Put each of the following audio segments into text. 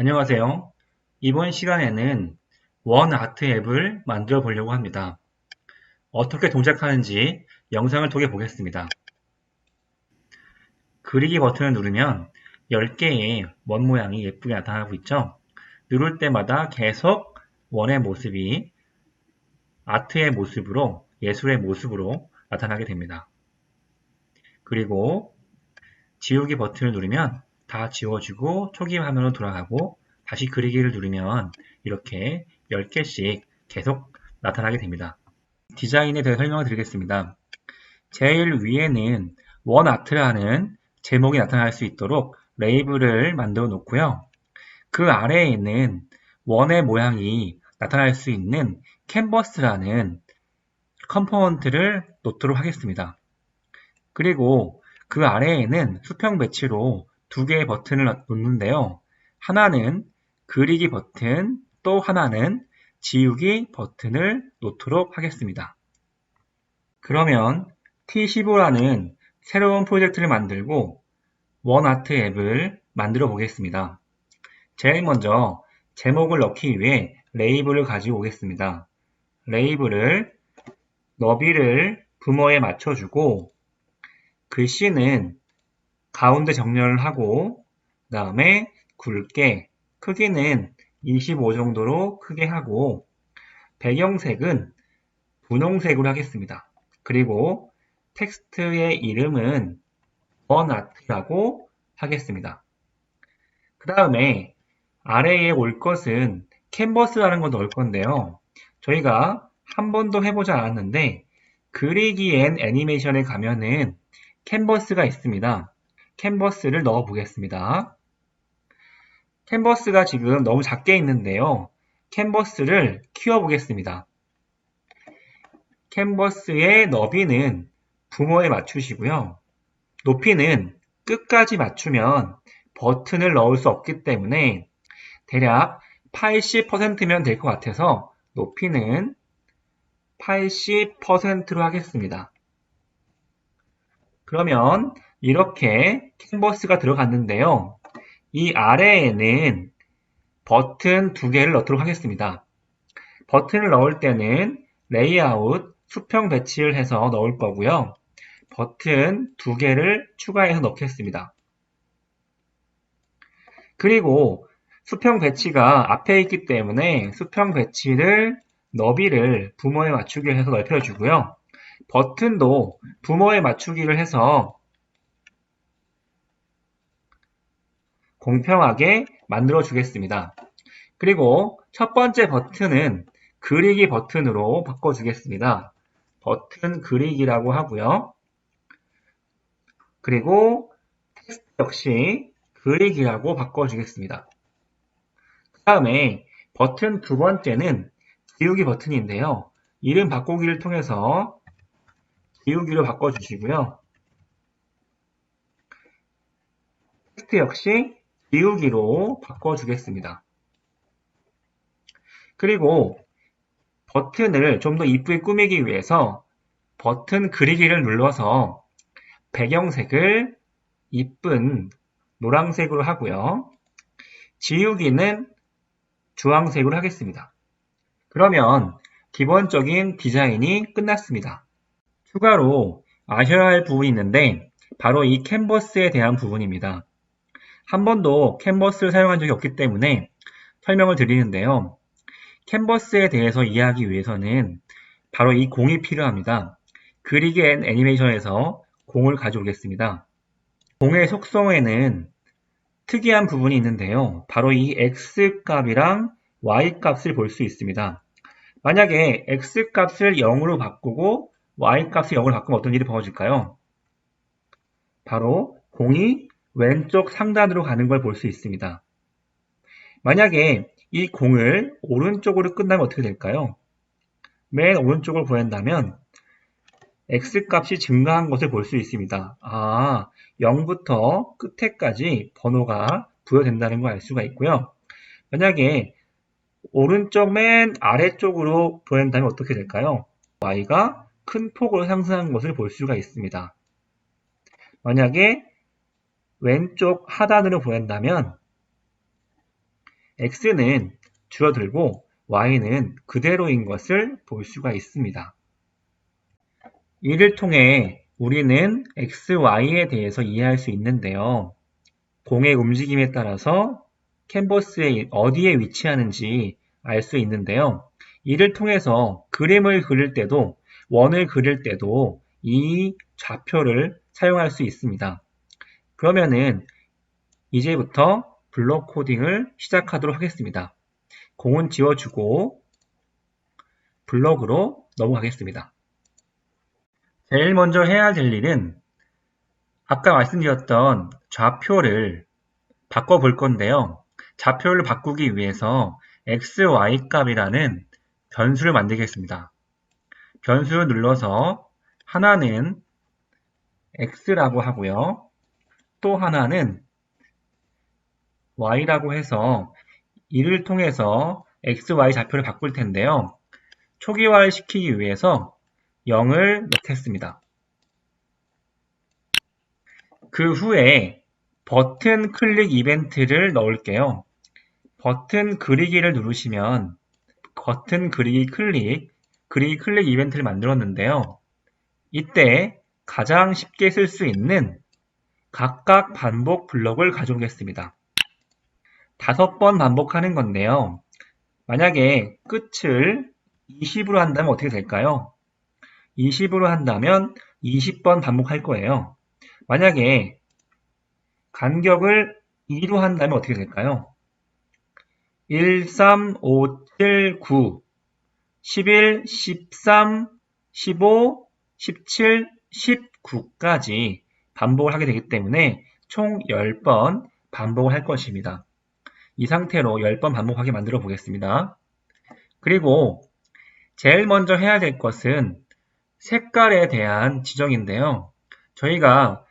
안녕하세요. 이번 시간에는 원아트 앱을 만들어 보려고 합니다. 어떻게 동작하는지 영상을 통해 보겠습니다. 그리기 버튼을 누르면 10개의 원 모양이 예쁘게 나타나고 있죠? 누를 때마다 계속 원의 모습이 아트의 모습으로, 예술의 모습으로 나타나게 됩니다. 그리고 지우기 버튼을 누르면 다 지워지고 초기 화면으로 돌아가고 다시 그리기를 누르면 이렇게 10개씩 계속 나타나게 됩니다. 디자인에 대해 설명을 드리겠습니다. 제일 위에는 원아트라는 제목이 나타날 수 있도록 레이블을 만들어 놓고요. 그 아래에는 원의 모양이 나타날 수 있는 캔버스라는 컴포넌트를 놓도록 하겠습니다. 그리고 그 아래에는 수평 배치로 두 개의 버튼을 놓는데요. 하나는 그리기 버튼, 또 하나는 지우기 버튼을 놓도록 하겠습니다. 그러면 T15라는 새로운 프로젝트를 만들고 원아트 앱을 만들어 보겠습니다. 제일 먼저 제목을 넣기 위해 레이블을 가지고 오겠습니다. 레이블을 너비를 부모에 맞춰주고 글씨는 가운데 정렬을 하고 그 다음에 굵게 크기는 25 정도로 크게 하고 배경색은 분홍색으로 하겠습니다. 그리고 텍스트의 이름은 원아트라고 하겠습니다. 그 다음에 아래에 올 것은 캔버스라는 걸 넣을 건데요. 저희가 한 번도 해보지 않았는데 그리기 앤 애니메이션에 가면은 캔버스가 있습니다. 캔버스를 넣어 보겠습니다. 캔버스가 지금 너무 작게 있는데요. 캔버스를 키워 보겠습니다. 캔버스의 너비는 부모에 맞추시고요. 높이는 끝까지 맞추면 버튼을 넣을 수 없기 때문에 대략 80%면 될 것 같아서 높이는 80%로 하겠습니다. 그러면 이렇게 캔버스가 들어갔는데요. 이 아래에는 버튼 두 개를 넣도록 하겠습니다. 버튼을 넣을 때는 레이아웃, 수평 배치를 해서 넣을 거고요. 버튼 두 개를 추가해서 넣겠습니다. 그리고 수평 배치가 앞에 있기 때문에 수평 배치를 너비를 부모에 맞추기 해서 넓혀주고요. 버튼도 부모에 맞추기를 해서 공평하게 만들어 주겠습니다. 그리고 첫 번째 버튼은 그리기 버튼으로 바꿔주겠습니다. 버튼 그리기라고 하고요. 그리고 텍스트 역시 그리기라고 바꿔주겠습니다. 그 다음에 버튼 두 번째는 지우기 버튼인데요. 이름 바꾸기를 통해서 지우기로 바꿔주시고요. 텍스트 역시 지우기로 바꿔주겠습니다. 그리고 버튼을 좀 더 이쁘게 꾸미기 위해서 버튼 그리기를 눌러서 배경색을 이쁜 노란색으로 하고요. 지우기는 주황색으로 하겠습니다. 그러면 기본적인 디자인이 끝났습니다. 추가로 아셔야 할 부분이 있는데 바로 이 캔버스에 대한 부분입니다. 한 번도 캔버스를 사용한 적이 없기 때문에 설명을 드리는데요. 캔버스에 대해서 이해하기 위해서는 바로 이 공이 필요합니다. 그리기 앤 애니메이션에서 공을 가져오겠습니다. 공의 속성에는 특이한 부분이 있는데요. 바로 이 X값이랑 Y값을 볼 수 있습니다. 만약에 X값을 0으로 바꾸고 Y값을 0으로 바꾸면 어떤 일이 벌어질까요? 바로 공이 왼쪽 상단으로 가는 걸 볼 수 있습니다. 만약에 이 공을 오른쪽으로 끝나면 어떻게 될까요? 맨 오른쪽을 보낸다면 X값이 증가한 것을 볼 수 있습니다. 0부터 끝에까지 번호가 부여된다는 걸 알 수가 있고요. 만약에 오른쪽 맨 아래쪽으로 보낸다면 어떻게 될까요? Y가 큰 폭으로 상승한 것을 볼 수가 있습니다. 만약에 왼쪽 하단으로 보낸다면 x는 줄어들고 y는 그대로인 것을 볼 수가 있습니다. 이를 통해 우리는 x, y에 대해서 이해할 수 있는데요. 공의 움직임에 따라서 캔버스에 어디에 위치하는지 알 수 있는데요. 이를 통해서 그림을 그릴 때도 원을 그릴 때도 이 좌표를 사용할 수 있습니다. 그러면은 이제부터 블록 코딩을 시작하도록 하겠습니다. 공은 지워주고 블록으로 넘어가겠습니다. 제일 먼저 해야 될 일은 아까 말씀드렸던 좌표를 바꿔볼 건데요. 좌표를 바꾸기 위해서 x, y 값이라는 변수를 만들겠습니다. 변수를 눌러서 하나는 x라고 하고요. 또 하나는 y라고 해서 이를 통해서 x, y 좌표를 바꿀 텐데요. 초기화를 시키기 위해서 0을 넣겠습니다. 그 후에 버튼 클릭 이벤트를 넣을게요. 버튼 그리기를 누르시면 버튼 그리기 클릭 이벤트를 만들었는데요. 이때 가장 쉽게 쓸 수 있는 각각 반복 블럭을 가져오겠습니다. 5번 반복하는 건데요. 만약에 끝을 20으로 한다면 어떻게 될까요? 20으로 한다면 20번 반복할 거예요. 만약에 간격을 2로 한다면 어떻게 될까요? 1, 3, 5, 7, 9, 11, 13, 15, 17, 19까지 반복을 하게 되기 때문에 총 10번 반복을 할 것입니다. 이 상태로 10번 반복하게 만들어 보겠습니다. 그리고 제일 먼저 해야 될 것은 색깔에 대한 지정인데요. 저희가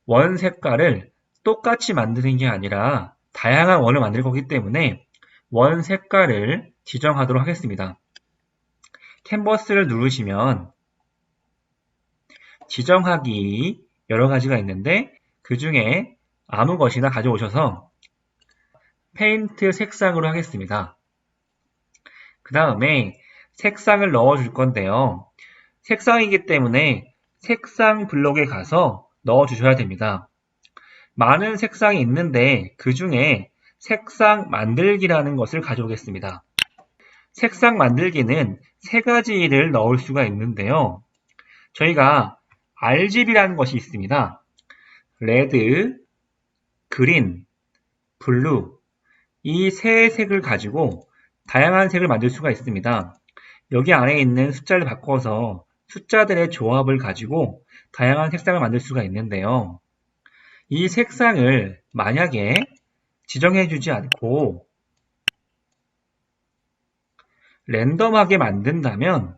원 색깔을 똑같이 만드는 게 아니라 다양한 원을 만들 거기 때문에 원 색깔을 지정하도록 하겠습니다. 캔버스를 누르시면 지정하기 여러 가지가 있는데 그 중에 아무 것이나 가져오셔서 페인트 색상으로 하겠습니다. 그 다음에 색상을 넣어 줄 건데요. 색상이기 때문에 색상 블록에 가서 넣어 주셔야 됩니다. 많은 색상이 있는데 그 중에 색상 만들기라는 것을 가져오겠습니다. 색상 만들기는 3가지를 넣을 수가 있는데요. 저희가 RGB라는 것이 있습니다. 레드, 그린, 블루 이 3색을 가지고 다양한 색을 만들 수가 있습니다. 여기 안에 있는 숫자를 바꿔서 숫자들의 조합을 가지고 다양한 색상을 만들 수가 있는데요. 이 색상을 만약에 지정해주지 않고 랜덤하게 만든다면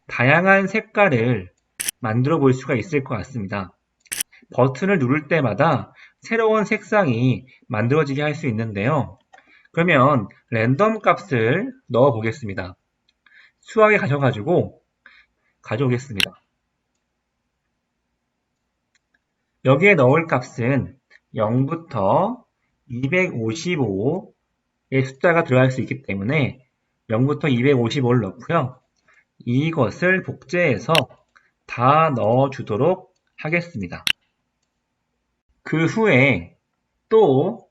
다양한 색깔을 만들어 볼 수가 있을 것 같습니다. 버튼을 누를 때마다 새로운 색상이 만들어지게 할 수 있는데요. 그러면 랜덤 값을 넣어 보겠습니다. 수학에 가져오겠습니다. 여기에 넣을 값은 0부터 255의 숫자가 들어갈 수 있기 때문에 0부터 255를 넣고요. 이것을 복제해서 다 넣어주도록 하겠습니다. 그 후에 또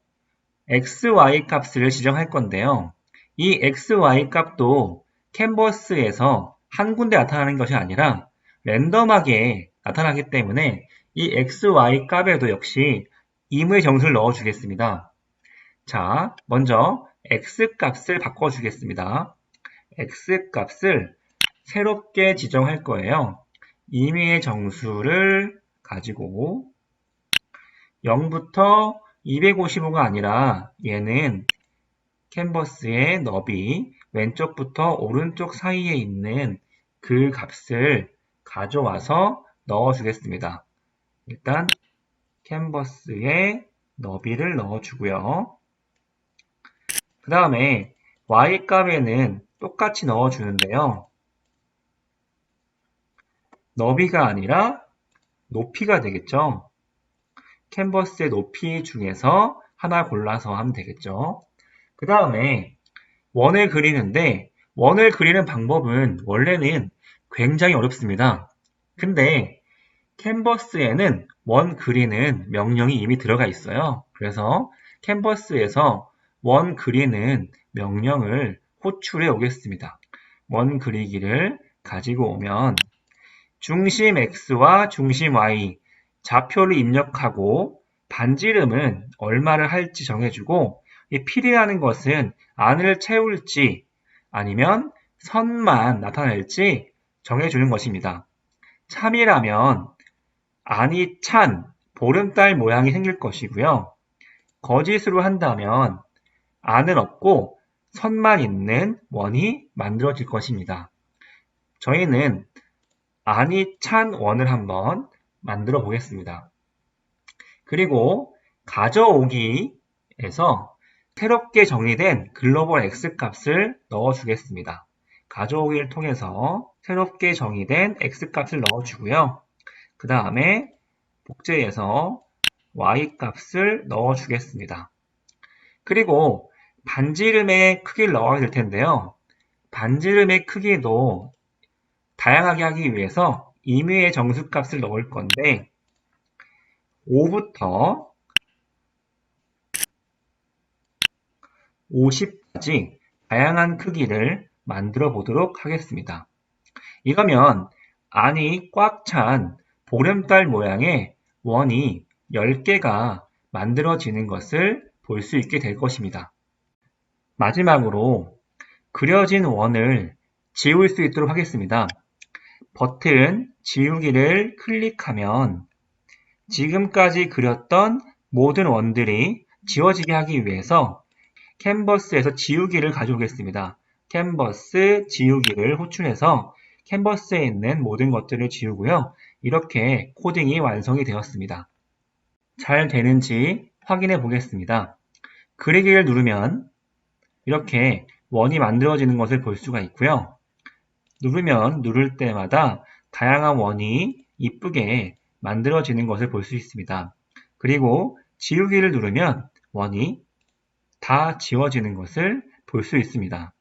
XY 값을 지정할 건데요. 이 XY 값도 캔버스에서 한 군데 나타나는 것이 아니라 랜덤하게 나타나기 때문에 이 XY 값에도 역시 임의 정수를 넣어주겠습니다. 자, 먼저 X 값을 바꿔주겠습니다. X 값을 새롭게 지정할 거예요. 임의의 정수를 가지고 0부터 255가 아니라 얘는 캔버스의 너비 왼쪽부터 오른쪽 사이에 있는 그 값을 가져와서 넣어주겠습니다. 일단 캔버스의 너비를 넣어주고요. 그 다음에 y 값에는 똑같이 넣어주는데요. 너비가 아니라 높이가 되겠죠. 캔버스의 높이 중에서 하나 골라서 하면 되겠죠. 그 다음에 원을 그리는데 원을 그리는 방법은 원래는 굉장히 어렵습니다. 근데 캔버스에는 원 그리는 명령이 이미 들어가 있어요. 그래서 캔버스에서 원 그리는 명령을 호출해 오겠습니다. 원 그리기를 가지고 오면 중심 X와 중심 Y 좌표를 입력하고 반지름은 얼마를 할지 정해주고 필이라는 것은 안을 채울지 아니면 선만 나타낼지 정해주는 것입니다. 참이라면 안이 찬 보름달 모양이 생길 것이고요. 거짓으로 한다면 안은 없고 선만 있는 원이 만들어질 것입니다. 저희는 안이 찬 원을 한번 만들어 보겠습니다. 그리고 가져오기에서 새롭게 정의된 글로벌 X 값을 넣어주겠습니다. 가져오기를 통해서 새롭게 정의된 X 값을 넣어주고요. 그 다음에 복제해서 Y 값을 넣어주겠습니다. 그리고 반지름의 크기를 넣어야 될 텐데요. 반지름의 크기도 다양하게 하기 위해서 임의의 정수값을 넣을 건데 5부터 50까지 다양한 크기를 만들어 보도록 하겠습니다. 이러면 안이 꽉 찬 보름달 모양의 원이 10개가 만들어지는 것을 볼 수 있게 될 것입니다. 마지막으로 그려진 원을 지울 수 있도록 하겠습니다. 버튼 지우기를 클릭하면 지금까지 그렸던 모든 원들이 지워지게 하기 위해서 캔버스에서 지우기를 가져오겠습니다. 캔버스 지우기를 호출해서 캔버스에 있는 모든 것들을 지우고요. 이렇게 코딩이 완성이 되었습니다. 잘 되는지 확인해 보겠습니다. 그리기를 누르면 이렇게 원이 만들어지는 것을 볼 수가 있고요. 누르면 누를 때마다 다양한 원이 이쁘게 만들어지는 것을 볼 수 있습니다. 그리고 지우기를 누르면 원이 다 지워지는 것을 볼 수 있습니다.